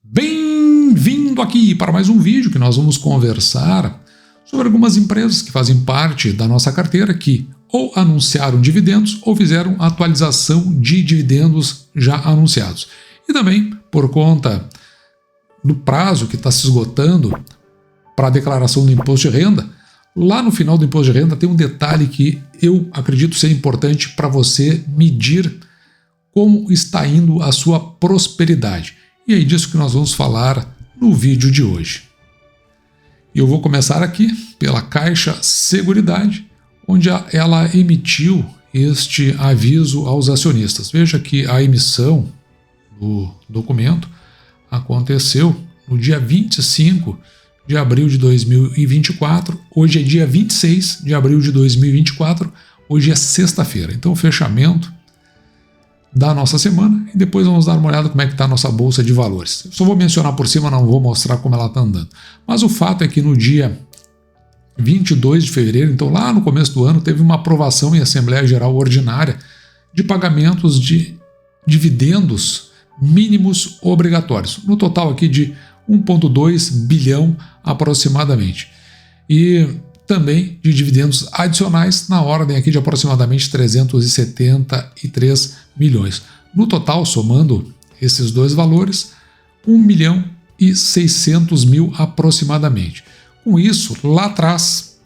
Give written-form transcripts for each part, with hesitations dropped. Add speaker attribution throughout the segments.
Speaker 1: Bem-vindo aqui para mais um vídeo que nós vamos conversar sobre algumas empresas que fazem parte da nossa carteira que ou anunciaram dividendos ou fizeram atualização de dividendos já anunciados. E também, por conta do prazo que está se esgotando para a declaração do imposto de renda, lá no final do imposto de renda tem um detalhe que eu acredito ser importante para você medir como está indo a sua prosperidade. E é disso que nós vamos falar no vídeo de hoje. Eu vou começar aqui pela Caixa Seguridade, onde ela emitiu este aviso aos acionistas. Veja que a emissão do documento aconteceu no dia 25 de abril de 2024, hoje é dia 26 de abril de 2024, hoje é sexta-feira. Então, o fechamento da nossa semana e depois vamos dar uma olhada como é que está a nossa Bolsa de Valores. Eu só vou mencionar por cima, não vou mostrar como ela está andando. Mas o fato é que no dia 22 de fevereiro, então lá no começo do ano, teve uma aprovação em Assembleia Geral Ordinária de pagamentos de dividendos mínimos obrigatórios, no total aqui de 1,2 bilhão aproximadamente. E também de dividendos adicionais na ordem aqui de aproximadamente 373 milhões. No total, somando esses dois valores, 1 milhão e 600 mil aproximadamente. Com isso, lá atrás,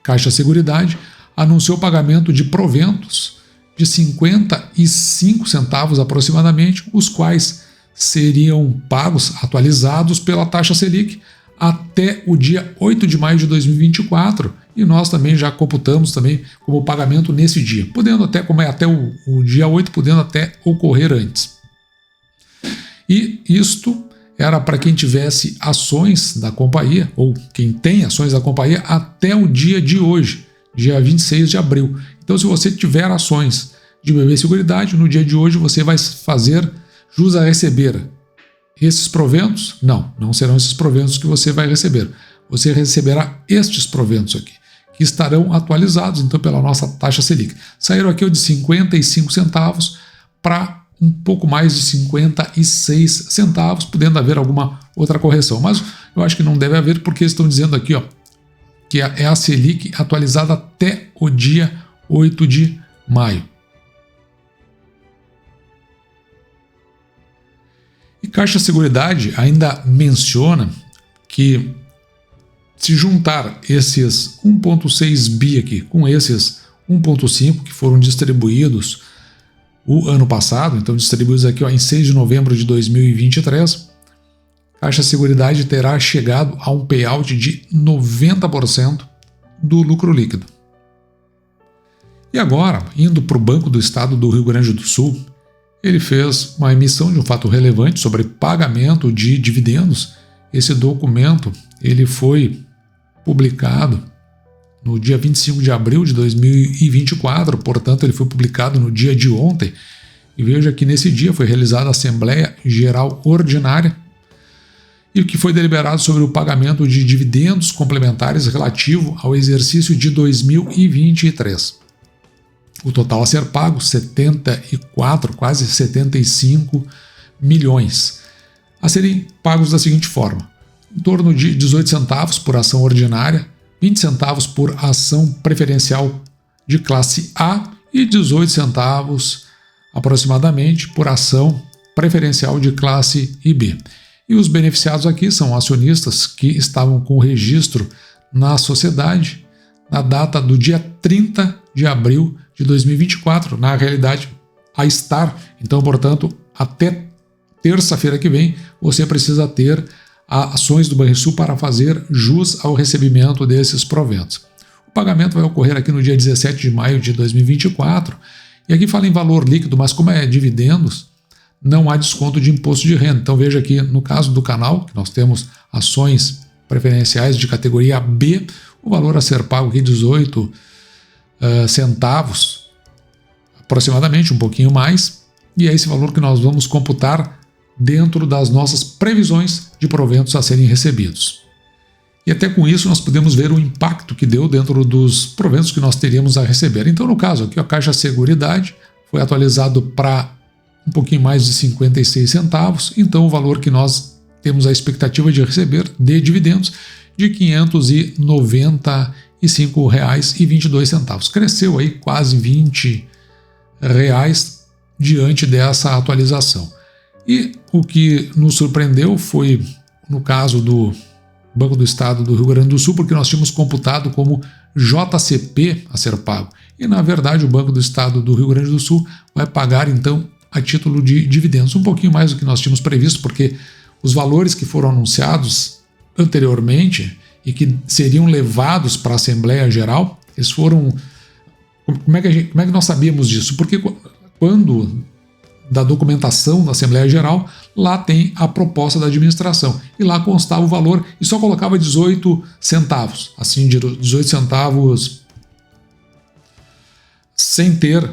Speaker 1: Caixa Seguridade anunciou o pagamento de proventos de 55 centavos aproximadamente, os quais seriam pagos, atualizados pela taxa Selic, até o dia 8 de maio de 2024, e nós também já computamos também como pagamento nesse dia, podendo até, como é até o dia 8, podendo até ocorrer antes. E isto era para quem tivesse ações da companhia, ou quem tem ações da companhia, até o dia de hoje, dia 26 de abril. Então, se você tiver ações de BB Seguridade, no dia de hoje você vai fazer jus a receber esses proventos? Não serão esses proventos que você vai receber. Você receberá estes proventos aqui, que estarão atualizados então pela nossa taxa Selic. Saíram aqui de 55 centavos para um pouco mais de 56 centavos, podendo haver alguma outra correção. Mas eu acho que não deve haver, porque estão dizendo aqui que é a Selic atualizada até o dia 8 de maio. E Caixa Seguridade ainda menciona que se juntar esses 1,6 bi aqui com esses 1,5 que foram distribuídos o ano passado, então distribuídos aqui em 6 de novembro de 2023, Caixa Seguridade terá chegado a um payout de 90% do lucro líquido. E agora, indo para o Banco do Estado do Rio Grande do Sul, ele fez uma emissão de um fato relevante sobre pagamento de dividendos. Esse documento ele foi publicado no dia 25 de abril de 2024, portanto ele foi publicado no dia de ontem. E veja que nesse dia foi realizada a Assembleia Geral Ordinária e o que foi deliberado sobre o pagamento de dividendos complementares relativo ao exercício de 2023. O total a ser pago, 74, quase 75 milhões. A serem pagos da seguinte forma: em torno de 18 centavos por ação ordinária, 20 centavos por ação preferencial de classe A e 18 centavos aproximadamente por ação preferencial de classe IB. E os beneficiados aqui são acionistas que estavam com registro na sociedade na data do dia 30 de abril de 2024, na realidade a estar. Então, portanto, até terça-feira que vem, você precisa ter ações do Banrisul para fazer jus ao recebimento desses proventos. O pagamento vai ocorrer aqui no dia 17 de maio de 2024, e aqui fala em valor líquido, mas como é dividendos, não há desconto de imposto de renda. Então veja aqui, no caso do canal, que nós temos ações preferenciais de categoria B, o valor a ser pago aqui 18 centavos, aproximadamente, um pouquinho mais, e é esse valor que nós vamos computar dentro das nossas previsões de proventos a serem recebidos. E até com isso nós podemos ver o impacto que deu dentro dos proventos que nós teríamos a receber. Então, no caso aqui, a Caixa Seguridade foi atualizado para um pouquinho mais de 56 centavos, então o valor que nós temos a expectativa de receber de dividendos de R$ 595,22. Cresceu aí quase R$ 20 diante dessa atualização. E o que nos surpreendeu foi no caso do Banco do Estado do Rio Grande do Sul, porque nós tínhamos computado como JCP a ser pago. E, na verdade, o Banco do Estado do Rio Grande do Sul vai pagar, então, a título de dividendos. Um pouquinho mais do que nós tínhamos previsto, porque os valores que foram anunciados anteriormente e que seriam levados para a Assembleia Geral, eles foram... Como é que nós sabíamos disso? Porque quando da documentação da Assembleia Geral, lá tem a proposta da administração. E lá constava o valor e só colocava 18 centavos. Assim, 18 centavos sem ter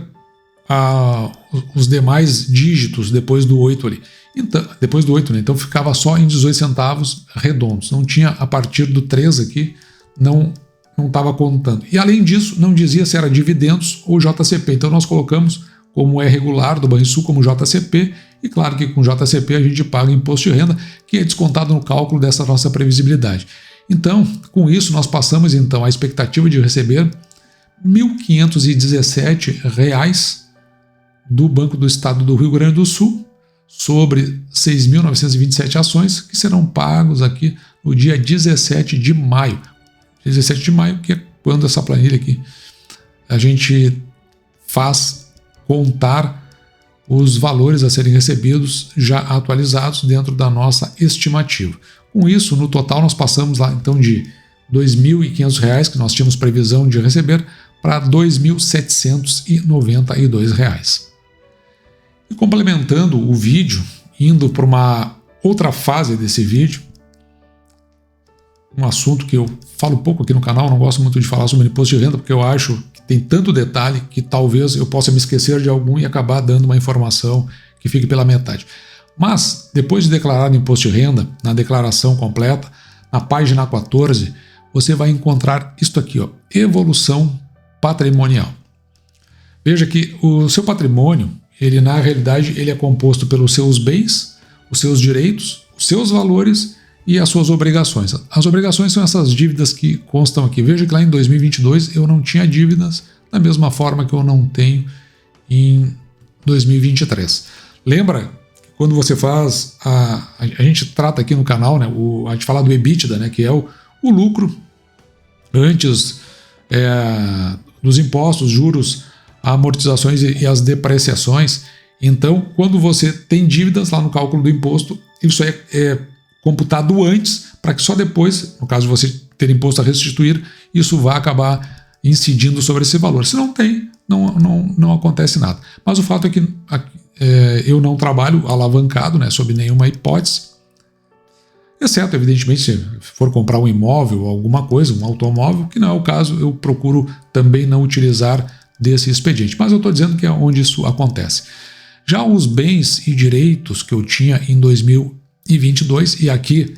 Speaker 1: os demais dígitos depois do 8 ali. Então, depois do 8, né? Então ficava só em 18 centavos redondos. Não tinha a partir do 3 aqui, não estava contando. E além disso, não dizia se era dividendos ou JCP. Então nós colocamos como é regular do Banrisul como JCP, e claro que com JCP a gente paga imposto de renda, que é descontado no cálculo dessa nossa previsibilidade. Então, com isso, nós passamos então a expectativa de receber R$ 1.517 do Banco do Estado do Rio Grande do Sul, sobre 6.927 ações, que serão pagos aqui no dia 17 de maio. 17 de maio, que é quando essa planilha aqui a gente faz contar os valores a serem recebidos já atualizados dentro da nossa estimativa. Com isso, no total, nós passamos lá então de R$ 2.500, que nós tínhamos previsão de receber, para R$ 2.792. E complementando o vídeo, indo para uma outra fase desse vídeo, um assunto que eu falo pouco aqui no canal, não gosto muito de falar sobre imposto de renda, porque eu acho que tem tanto detalhe que talvez eu possa me esquecer de algum e acabar dando uma informação que fique pela metade. Mas, depois de declarar o imposto de renda, na declaração completa, na página 14, você vai encontrar isto aqui, ó, evolução patrimonial. Veja que o seu patrimônio, ele na realidade ele é composto pelos seus bens, os seus direitos, os seus valores e as suas obrigações. As obrigações são essas dívidas que constam aqui. Veja que lá em 2022 eu não tinha dívidas da mesma forma que eu não tenho em 2023. Lembra que quando você faz a gente trata aqui no canal, né, a gente fala do EBITDA, né, que é o lucro antes dos impostos, juros, amortizações e as depreciações. Então, quando você tem dívidas lá no cálculo do imposto, isso é computado antes, para que só depois, no caso de você ter imposto a restituir, isso vai acabar incidindo sobre esse valor. Se não tem, não acontece nada. Mas o fato é que eu não trabalho alavancado, né, sob nenhuma hipótese, exceto, evidentemente, se for comprar um imóvel ou alguma coisa, um automóvel, que não é o caso, eu procuro também não utilizar desse expediente. Mas eu estou dizendo que é onde isso acontece. Já os bens e direitos que eu tinha em 2022, e aqui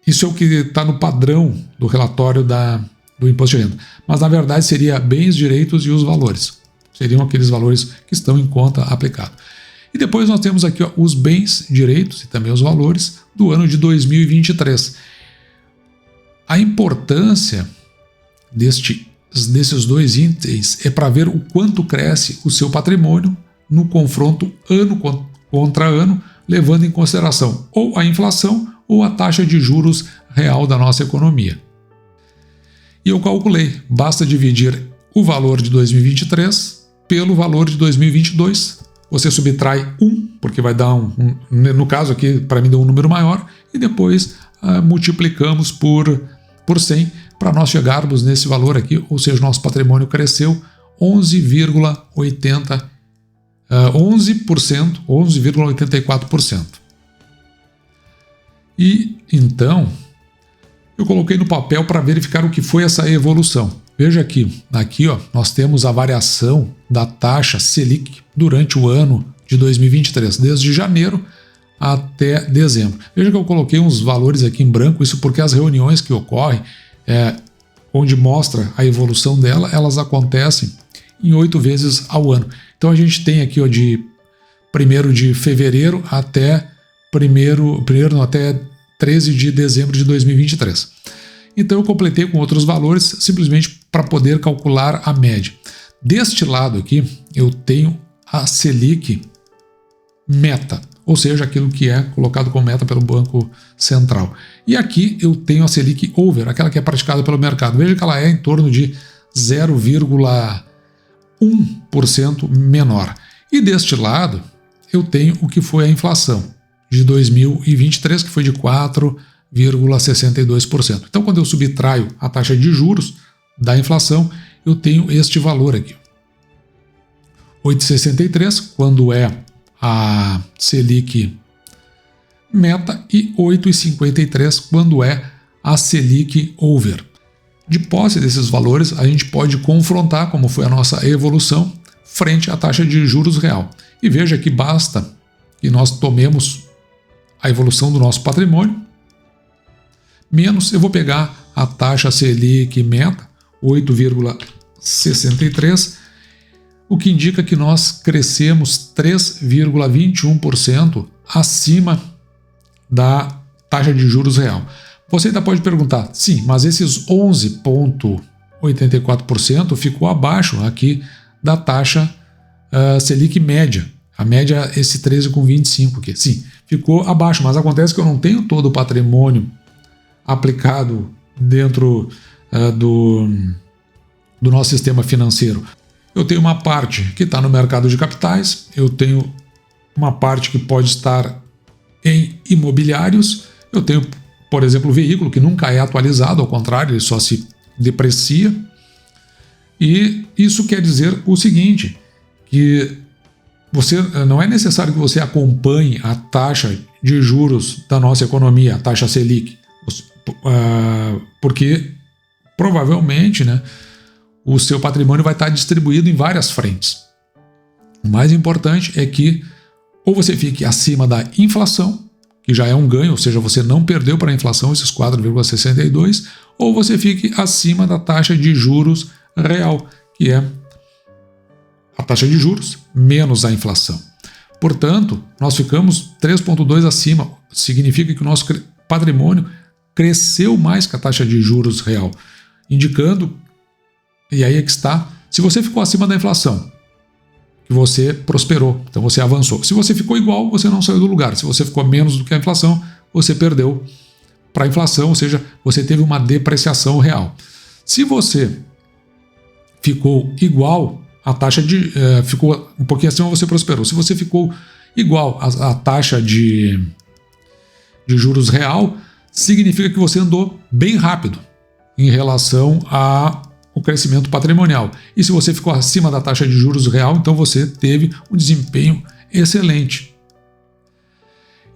Speaker 1: isso é o que está no padrão do relatório do imposto de renda, mas na verdade seria bens, direitos e os valores, seriam aqueles valores que estão em conta aplicado. E depois nós temos aqui, ó, os bens, direitos e também os valores do ano de 2023. A importância desses dois itens é para ver o quanto cresce o seu patrimônio no confronto ano contra ano, levando em consideração ou a inflação ou a taxa de juros real da nossa economia. E eu calculei, basta dividir o valor de 2023 pelo valor de 2022, você subtrai 1, porque vai dar no caso aqui, para mim deu um número maior, e depois multiplicamos por 100 para nós chegarmos nesse valor aqui, ou seja, nosso patrimônio cresceu 11,84%. E então eu coloquei no papel para verificar o que foi essa evolução. Veja aqui ó, nós temos a variação da taxa Selic durante o ano de 2023, desde janeiro até dezembro. Veja que eu coloquei uns valores aqui em branco, isso porque as reuniões que ocorrem, onde mostra a evolução dela, elas acontecem em 8 vezes ao ano. Então a gente tem aqui, ó, 1º de fevereiro até 13 de dezembro de 2023. Então eu completei com outros valores simplesmente para poder calcular a média. Deste lado aqui eu tenho a Selic meta, ou seja, aquilo que é colocado como meta pelo Banco Central. E aqui eu tenho a Selic over, aquela que é praticada pelo mercado. Veja que ela é em torno de 0,1% menor. E deste lado eu tenho o que foi a inflação de 2023, que foi de 4,62%. Então, quando eu subtraio a taxa de juros da inflação, eu tenho este valor aqui. 8,63 quando é a Selic meta e 8,53 quando é a Selic over. De posse desses valores, a gente pode confrontar como foi a nossa evolução frente à taxa de juros real. E veja que basta que nós tomemos a evolução do nosso patrimônio, menos eu vou pegar a taxa Selic meta, 8,63, o que indica que nós crescemos 3,21% acima da taxa de juros real. Você ainda pode perguntar, sim, mas esses 11,84% ficou abaixo aqui da taxa Selic média. A média é esse 13,25 aqui. Sim, ficou abaixo, mas acontece que eu não tenho todo o patrimônio aplicado dentro do nosso sistema financeiro. Eu tenho uma parte que está no mercado de capitais, eu tenho uma parte que pode estar em imobiliários, eu tenho, por exemplo, o veículo que nunca é atualizado, ao contrário, ele só se deprecia. E isso quer dizer o seguinte, que não é necessário que você acompanhe a taxa de juros da nossa economia, a taxa Selic, porque provavelmente, né, o seu patrimônio vai estar distribuído em várias frentes. O mais importante é que ou você fique acima da inflação, que já é um ganho, ou seja, você não perdeu para a inflação esses 4,62, ou você fique acima da taxa de juros real, que é a taxa de juros menos a inflação. Portanto, nós ficamos 3,2 acima, significa que o nosso patrimônio cresceu mais que a taxa de juros real, indicando, e aí é que está, se você ficou acima da inflação, que você prosperou, então você avançou. Se você ficou igual, você não saiu do lugar. Se você ficou menos do que a inflação, você perdeu para a inflação, ou seja, você teve uma depreciação real. Se você ficou igual, a taxa ficou um pouquinho acima, você prosperou. Se você ficou igual à taxa de juros real, significa que você andou bem rápido em relação ao crescimento patrimonial. E se você ficou acima da taxa de juros real, então você teve um desempenho excelente.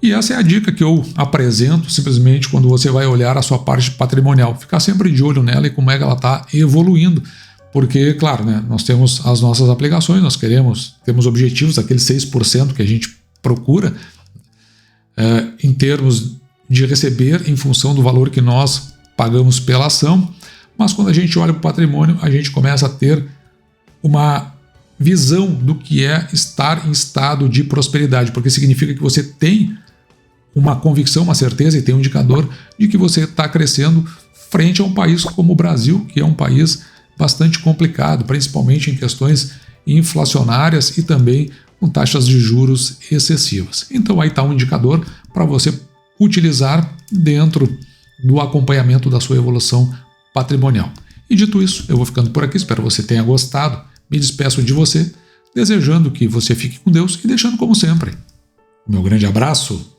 Speaker 1: E essa é a dica que eu apresento simplesmente quando você vai olhar a sua parte patrimonial. Ficar sempre de olho nela e como é que ela está evoluindo. Porque, claro, né, nós temos as nossas aplicações, nós temos objetivos, aqueles 6% que a gente procura em termos de receber em função do valor que nós pagamos pela ação, mas quando a gente olha para o patrimônio, a gente começa a ter uma visão do que é estar em estado de prosperidade, porque significa que você tem uma convicção, uma certeza e tem um indicador de que você está crescendo frente a um país como o Brasil, que é um país bastante complicado, principalmente em questões inflacionárias e também com taxas de juros excessivas. Então aí está um indicador para você utilizar dentro do acompanhamento da sua evolução patrimonial. E dito isso, eu vou ficando por aqui, espero que você tenha gostado, me despeço de você, desejando que você fique com Deus e deixando como sempre o meu grande abraço.